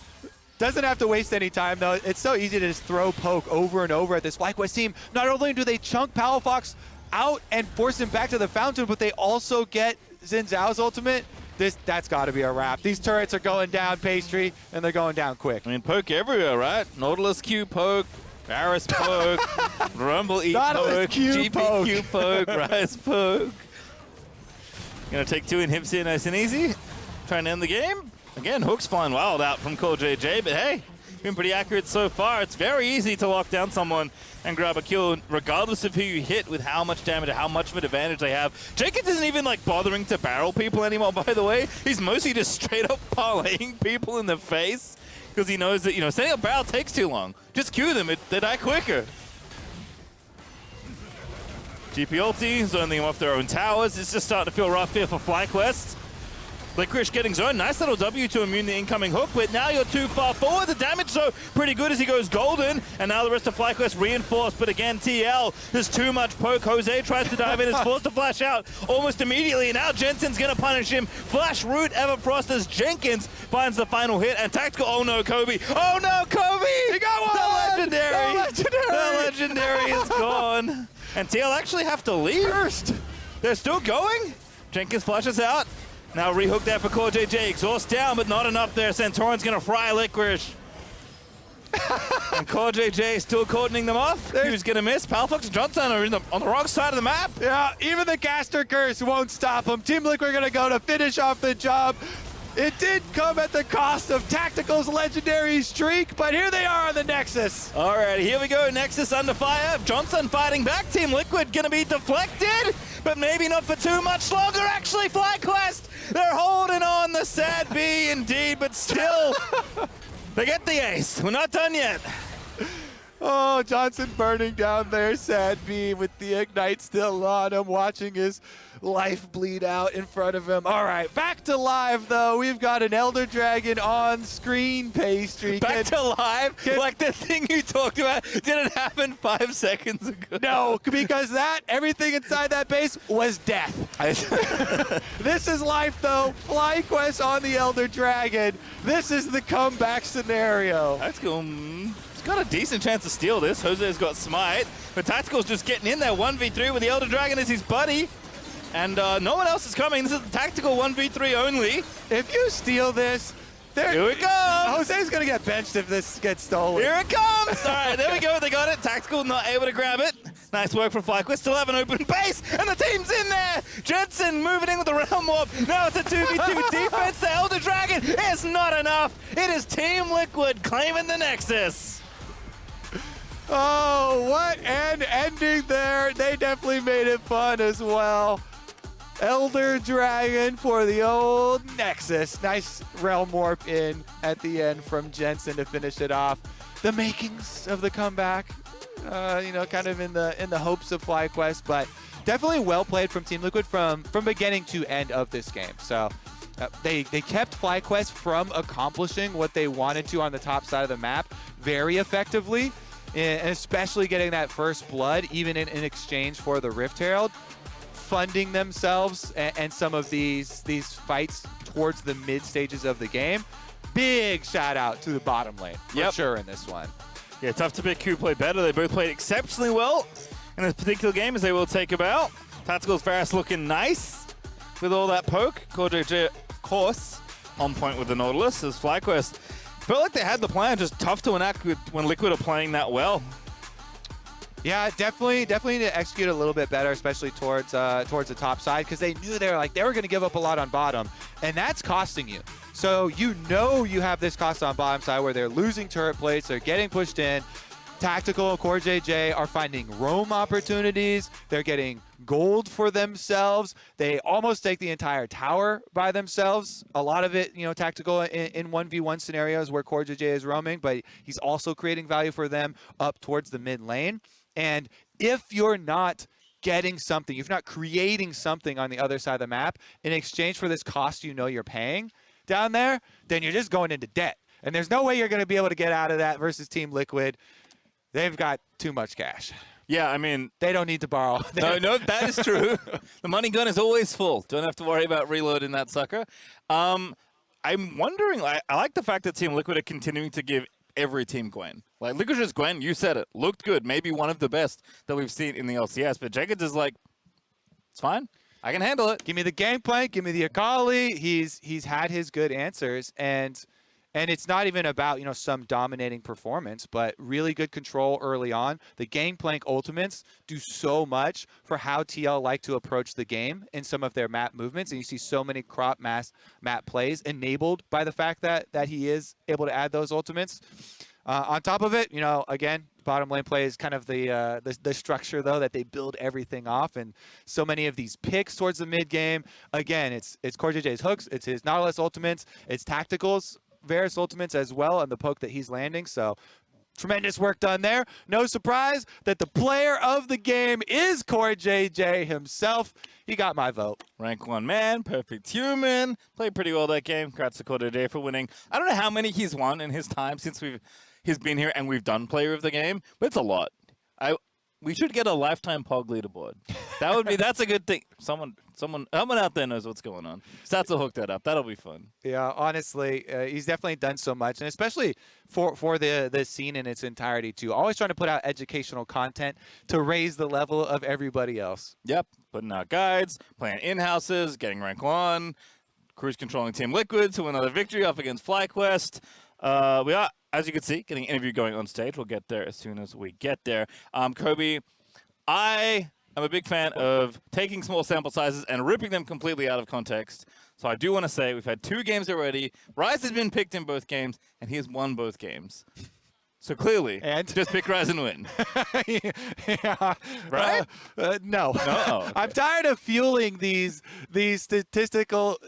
Doesn't have to waste any time, though. It's so easy to just throw poke over and over at this FlyQuest team. Not only do they chunk Palafox out and force him back to the fountain, but they also get Xin Zhao's ultimate. That's got to be a wrap. These turrets are going down, Pastry, and they're going down quick. I mean, poke everywhere, right? Nautilus Q poke, Varus poke, Rumble E Nautilus poke, Q GP poke, Rise poke. Gonna take two inhibs here nice and easy. Trying to end the game. Again, Hook's flying wild out from Call JJ, but hey, been pretty accurate so far. It's very easy to lock down someone and grab a kill, regardless of who you hit with how much damage or how much of an advantage they have. Jenkins isn't even like bothering to barrel people anymore, by the way. He's mostly just straight up parlaying people in the face because he knows that, you know, setting up barrel takes too long. Just Q them, they die quicker. GP ulti, zoning them off their own towers. It's just starting to feel rough here for FlyQuest. Licorice getting zoned. Nice little W to immune the incoming hook, but now you're too far forward. The damage, though, pretty good as he goes golden, and now the rest of FlyQuest reinforced, but again, TL, there's too much poke. Jose tries to dive in, is forced to flash out almost immediately, and now Jensen's going to punish him. Flash root Everfrost as Jenkins finds the final hit, and Tactical, oh no, Kobe. Oh no, Kobe! He got one! The legendary! The legendary! The legendary is gone. And TL actually have to leave. First. They're still going. Jenkins flashes out. Now rehook that for Core JJ. Exhaust down, but not enough there. Santorin's going to fry Licorice. And Core JJ still cordoning them off. Who's going to miss? Palafox and Johnson are on the wrong side of the map. Yeah, even the caster curse won't stop him. Team Liquid are going to go to finish off the job. It did come at the cost of Tactical's legendary streak, but here they are on the Nexus. All right, here we go. Nexus under fire. Johnson fighting back. Team Liquid going to be deflected, but maybe not for too much longer. Actually, FlyQuest, they're holding on the sad B indeed, but still, they get the ace. We're not done yet. Oh, Johnson burning down there, sad B with the Ignite still on him, watching his life bleed out in front of him. All right, back to live, though. We've got an Elder Dragon on screen pastry. Back to live? Like the thing you talked about didn't happen 5 seconds ago. No, because everything inside that base was death. This is life, though. FlyQuest on the Elder Dragon. This is the comeback scenario. That's cool. He's got a decent chance to steal this. Jose's got Smite, but Tactical's just getting in there 1v3 with the Elder Dragon as his buddy. And no one else is coming. This is the Tactical 1v3 only. If you steal this, here it comes. Jose's going to get benched if this gets stolen. Here it comes. All right, there we go. They got it. Tactical not able to grab it. Nice work from FlyQuest. Still have an open base, and the team's in there. Jensen moving in with the Realm Warp. Now it's a 2v2 defense. The Elder Dragon is not enough. It is Team Liquid claiming the Nexus. Oh, what an ending there. They definitely made it fun as well. Elder Dragon for the old Nexus. Nice Realm Warp in at the end from Jensen to finish it off. The makings of the comeback, kind of in the hopes of FlyQuest, but definitely well played from Team Liquid from beginning to end of this game. So they kept FlyQuest from accomplishing what they wanted to on the top side of the map very effectively, and especially getting that first blood, even in exchange for the Rift Herald. Funding themselves and some of these fights towards the mid stages of the game. Big shout out to the bottom lane for sure in this one. Yeah, tough to pick who played better. They both played exceptionally well in this particular game, as they will take about. Tactical's Varus looking nice with all that poke. CoreJJ, of course, on point with the Nautilus as FlyQuest felt like they had the plan, just tough to enact when Liquid are playing that well. Yeah, definitely need to execute a little bit better, especially towards the top side, because they knew they were going to give up a lot on bottom, and that's costing you. So you have this cost on bottom side where they're losing turret plates, they're getting pushed in. Tactical and CoreJJ are finding roam opportunities. They're getting gold for themselves. They almost take the entire tower by themselves. A lot of it, Tactical in 1v1 scenarios where CoreJJ is roaming, but he's also creating value for them up towards the mid lane. And if you're not getting something, if you're not creating something on the other side of the map in exchange for this cost you're paying down there, then you're just going into debt. And there's no way you're going to be able to get out of that versus Team Liquid. They've got too much cash. Yeah, I mean... They don't need to borrow. No, that is true. The money gun is always full. Don't have to worry about reloading that sucker. I'm wondering, I like the fact that Team Liquid are continuing to give every team Gwen. Like, Liquid's Gwen, you said it, looked good. Maybe one of the best that we've seen in the LCS. But Jenkins is like, it's fine. I can handle it. Give me the Gangplank. Give me the Akali. He's had his good answers. And it's not even about, some dominating performance, but really good control early on. The Gangplank ultimates do so much for how TL like to approach the game in some of their map movements. And you see so many crop map plays enabled by the fact that he is able to add those ultimates. On top of it, again, bottom lane play is kind of the structure, though, that they build everything off. And so many of these picks towards the mid game, again, it's CoreJJ's hooks, it's his Nautilus ultimates, it's Tacticals, Varus ultimates as well, and the poke that he's landing. So tremendous work done there. No surprise that the player of the game is CoreJJ himself. He got my vote. Rank 1 man, perfect human. Played pretty well that game. Congrats to CoreJJ for winning. I don't know how many he's won in his time since he's been here and we've done player of the game, but it's a lot. We should get a lifetime POG leaderboard. That's a good thing. Someone out there knows what's going on. Stats will hook that up. That'll be fun. Yeah, honestly, he's definitely done so much, and especially for the scene in its entirety too. Always trying to put out educational content to raise the level of everybody else. Yep, putting out guides, playing in-houses, getting rank 1, cruise controlling Team Liquid to another victory up against FlyQuest. We are, as you can see, getting an interview going on stage. We'll get there as soon as we get there. Kobe, I am a big fan of taking small sample sizes and ripping them completely out of context. So I do want to say we've had 2 games already. Ryze has been picked in both games, and he has won both games. So clearly, just pick Ryze and win. Yeah. Right? No. No. I'm tired of fueling these statistical,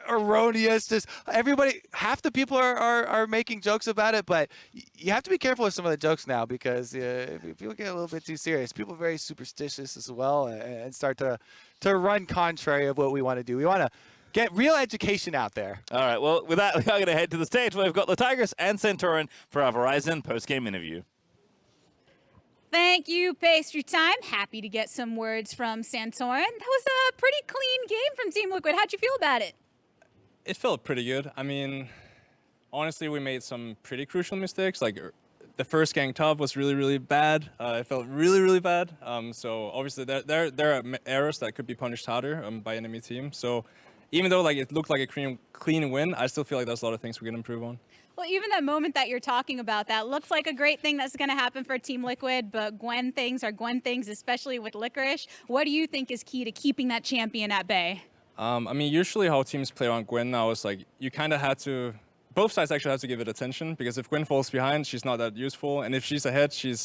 erroneous. Just everybody, half the people are making jokes about it, but you have to be careful with some of the jokes now because people get a little bit too serious. People are very superstitious as well and start to run contrary of what we want to do. We want to get real education out there. All right, well, with that, we're going to head to the stage where we've got the Tigers and Centauran for our Verizon post-game interview. Thank you, Pastry Time. Happy to get some words from Santorin. That was a pretty clean game from Team Liquid. How'd you feel about it? It felt pretty good. I mean, honestly, we made some pretty crucial mistakes. Like the first gang top was really, really bad. It felt really, really bad. So obviously there are errors that could be punished harder by enemy team. So even though like it looked like a clean win, I still feel like there's a lot of things we can improve on. Well, even that moment that you're talking about, that looks like a great thing that's going to happen for Team Liquid, but Gwen things are Gwen things, especially with Licorice. What do you think is key to keeping that champion at bay? I mean, usually how teams play on Gwen now is like you kind of had to, both sides actually have to give it attention because if Gwen falls behind, she's not that useful, and if she's ahead, she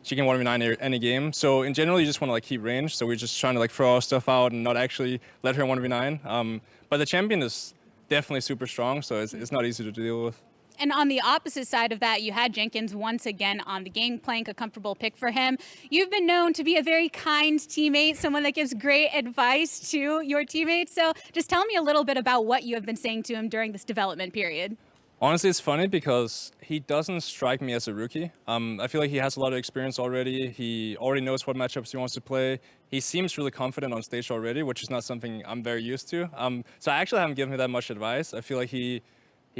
can 1v9 any game. So in general, you just want to like keep range. So we're just trying to like throw our stuff out and not actually let her 1v9. But the champion is definitely super strong, so it's not easy to deal with. And on the opposite side of that, you had Jenkins once again on the gangplank, a comfortable pick for him. You've been known to be a very kind teammate, someone that gives great advice to your teammates. So just tell me a little bit about what you have been saying to him during this development period. Honestly, it's funny because he doesn't strike me as a rookie. I feel like he has a lot of experience already. He already knows what matchups he wants to play. He seems really confident on stage already, which is not something I'm very used to. So I actually haven't given him that much advice. I feel like he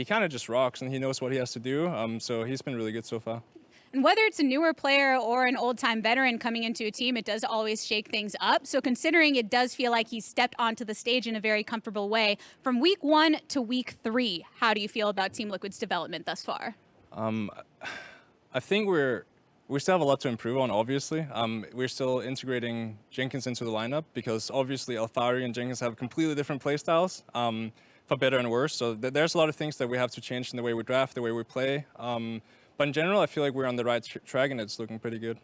kind of just rocks and he knows what he has to do. So he's been really good so far. And whether it's a newer player or an old-time veteran coming into a team, it does always shake things up. So considering it does feel like he's stepped onto the stage in a very comfortable way, from week 1 to week 3, how do you feel about Team Liquid's development thus far? I think we still have a lot to improve on, obviously. We're still integrating Jenkins into the lineup because obviously Althari and Jenkins have completely different playstyles, for better and worse. So there's a lot of things that we have to change in the way we draft, the way we play. But in general, I feel like we're on the right track and it's looking pretty good.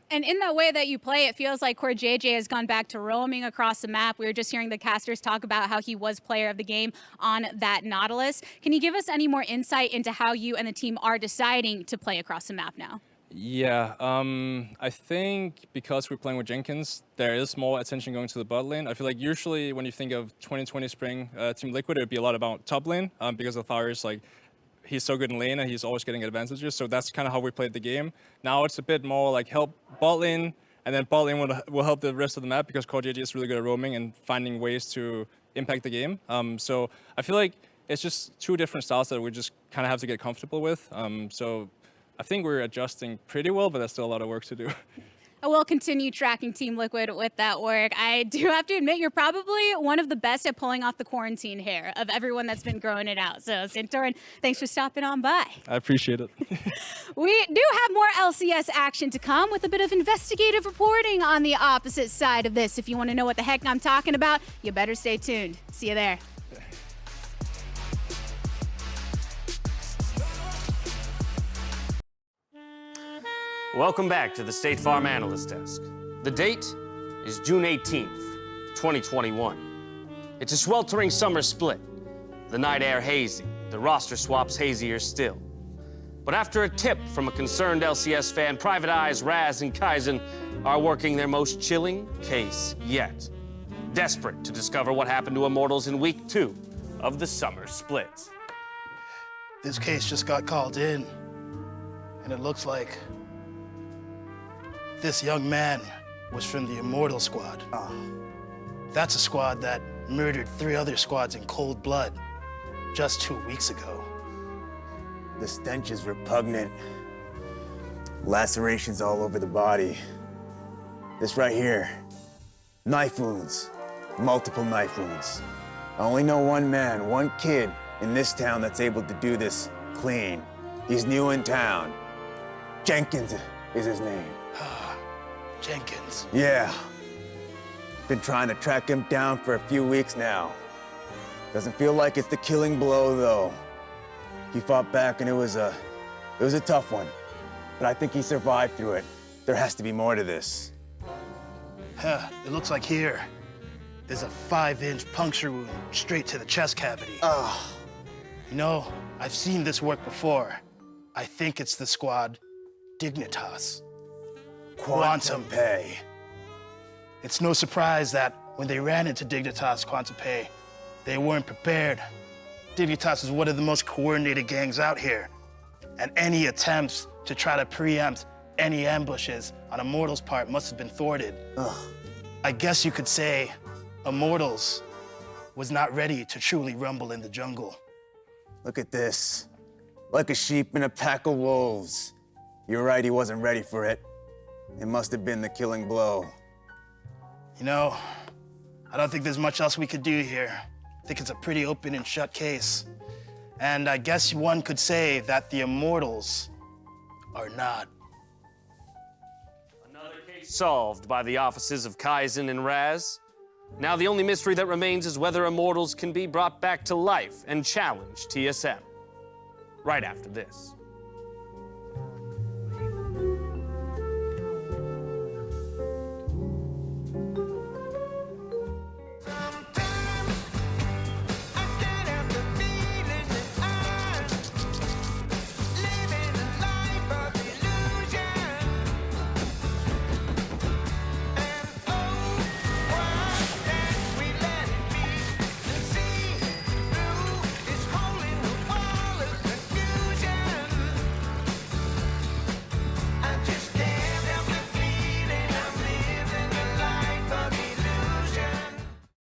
And in that way that you play, it feels like Core JJ has gone back to roaming across the map. We were just hearing the casters talk about how he was player of the game on that Nautilus. Can you give us any more insight into how you and the team are deciding to play across the map now? Yeah, I think because we're playing with Jenkins, there is more attention going to the bot lane. I feel like usually when you think of 2020 spring Team Liquid, it would be a lot about top lane because Althari is like, he's so good in lane and he's always getting advantages. So that's kind of how we played the game. Now it's a bit more like help bot lane, and then bot lane will help the rest of the map because Core JJ is really good at roaming and finding ways to impact the game. So I feel like it's just two different styles that we just kind of have to get comfortable with. So I think we're adjusting pretty well, but there's still a lot of work to do. I will continue tracking Team Liquid with that work. I do have to admit, you're probably one of the best at pulling off the quarantine hair of everyone that's been growing it out. So, Santorin, thanks for stopping on by. I appreciate it. We do have more LCS action to come with a bit of investigative reporting on the opposite side of this. If you want to know what the heck I'm talking about, you better stay tuned. See you there. Welcome back to the State Farm Analyst Desk. The date is June 18th, 2021. It's a sweltering summer split. The night air hazy, the roster swaps hazier still. But after a tip from a concerned LCS fan, Private Eyes, Raz, and Kaizen are working their most chilling case yet. Desperate to discover what happened to Immortals in week 2 of the summer split. This case just got called in, and it looks like this young man was from the Immortal squad. That's a squad that murdered 3 other squads in cold blood just 2 weeks ago. The stench is repugnant. Lacerations all over the body. This right here, knife wounds, multiple knife wounds. I only know one man, one kid in this town that's able to do this clean. He's new in town. Jenkins is his name. Jenkins. Yeah. Been trying to track him down for a few weeks now. Doesn't feel like it's the killing blow, though. He fought back and it was a tough one. But I think he survived through it. There has to be more to this. It looks like here, There's a 5-inch puncture wound straight to the chest cavity. Ugh. You know, I've seen this work before. I think it's the squad Dignitas. Quantum Pay. It's no surprise that when they ran into Dignitas Quantum Pay, they weren't prepared. Dignitas is one of the most coordinated gangs out here, and any attempts to try to preempt any ambushes on Immortals' part must have been thwarted. Ugh. I guess you could say Immortals was not ready to truly rumble in the jungle. Look at this. Like a sheep in a pack of wolves. You're right, he wasn't ready for it. It must have been the killing blow. You know, I don't think there's much else we could do here. I think it's a pretty open and shut case. And I guess one could say that the Immortals are not. Another case solved by the offices of Kaizen and Raz. Now the only mystery that remains is whether Immortals can be brought back to life and challenge TSM. Right after this.